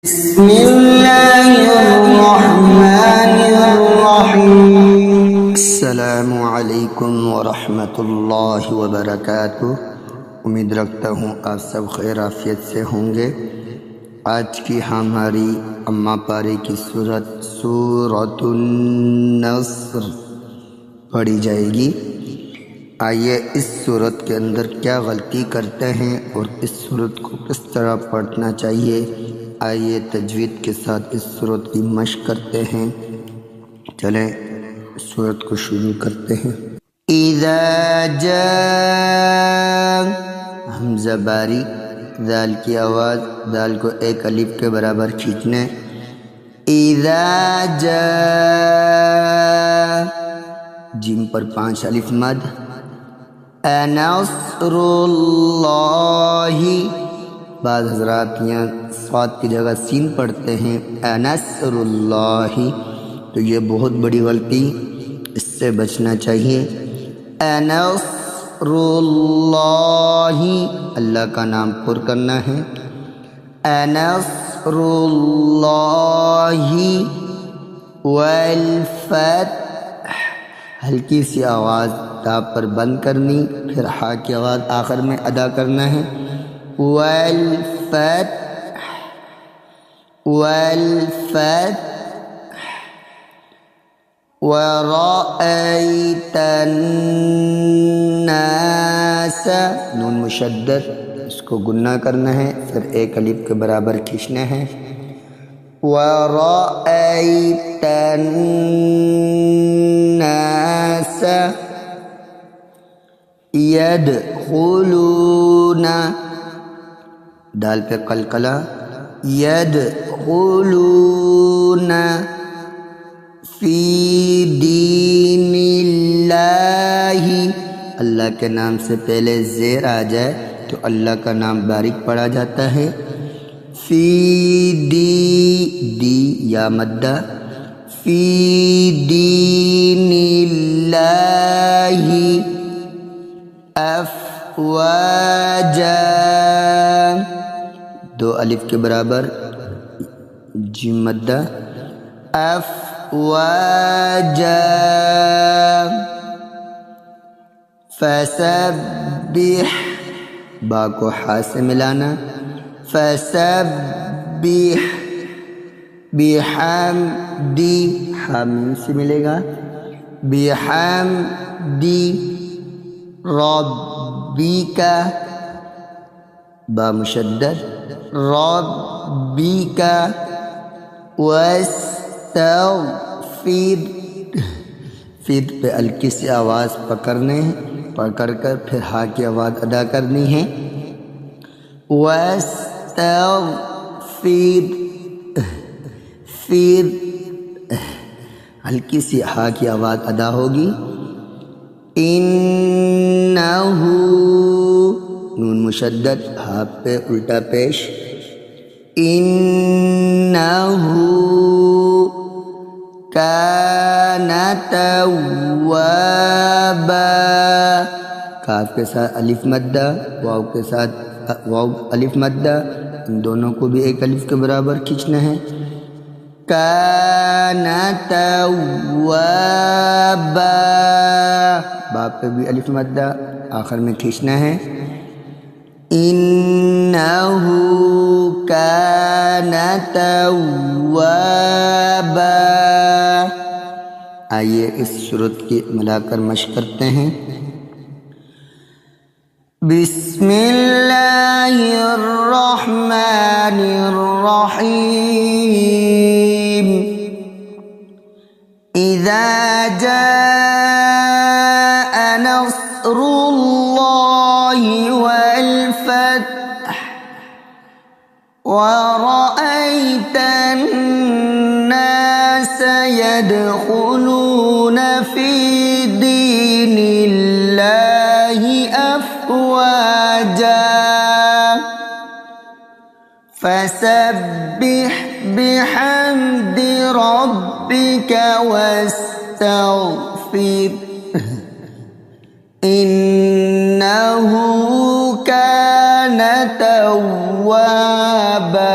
بسم اللہ الرحمن الرحیم۔ السلام علیکم ورحمۃ اللہ وبرکاتہ۔ امید رکھتا ہوں آپ سب خیر عافیت سے ہوں گے۔ آج کی ہماری اماں پارے کی سورۃ النصر پڑھی جائے گی۔ آئیے اس سورت کے اندر کیا غلطی کرتے ہیں اور اس سورت کو کس طرح پڑھنا چاہیے، آئیے تجوید کے ساتھ اس سورت کی مشق کرتے ہیں۔ چلیں سورت کو شروع کرتے ہیں۔ اذا جاء، حمزہ باری، دال کی آواز، دال کو ایک الف کے برابر کھینچنے۔ اذا جاء، جیم پر 5 الف مد۔ نصر اللہ، بعض حضرات یہاں صاد کی جگہ سین پڑھتے ہیں نصر اللہ، تو یہ بہت بڑی غلطی، اس سے بچنا چاہیے۔ نصر اللہ، اللہ کا نام پر کرنا ہے۔ نصر اللہ والفتح، ہلکی سی آواز تا پر بند کرنی، پھر ہا کی آواز آخر میں ادا کرنا ہے۔ والفتح ورأیت الناس، نون مشدد، اس کو گنہ کرنا ہے، پھر ایک الف کے برابر کھینچنا ہے۔ ورأیت الناس يدخلون، دال پہ قلقلہ، يدخلون فی دین اللہ، اللہ کے نام سے پہلے زیر آ جائے تو اللہ کا نام باریک پڑھا جاتا ہے۔ فی دی یا مدہ، فی دین اللہ افواجا، 2 الف کے برابر جیم مدہ، افواجا فسبح، با کو ہا سے ملانا، فسبح بحمدی، حامیم سے ملے گا، بحمدی ربک، با مشدد، ربک واستغفر، فر پہ ہلکی سی آواز پکڑنے، پکڑ کر پھر ہا کی آواز ادا کرنی ہے۔ واستغفر، پھر ہلکی سی ہا کی آواز ادا ہوگی۔ انہو، نون مشدد، ہا پہ الٹا پیش، انہو کان توابا، کاف کے ساتھ الف مدہ، واو کے ساتھ واو الف مدہ، ان دونوں کو بھی ایک الف کے برابر کھینچنا ہے۔ کان توابا، با پہ بھی الف مدہ، آخر میں کھینچنا ہے۔ انہو کان توابا۔ آئیے اس سورت کی ملا کر مشق کرتے ہیں۔ بسم اللہ الرحمن الرحیم۔ اذا جاء نصر اللہ والفتح ورأيت الناس يدخلون في دين الله أفواجا فسبح بحمد ربك واستغفر إنه كان توابا۔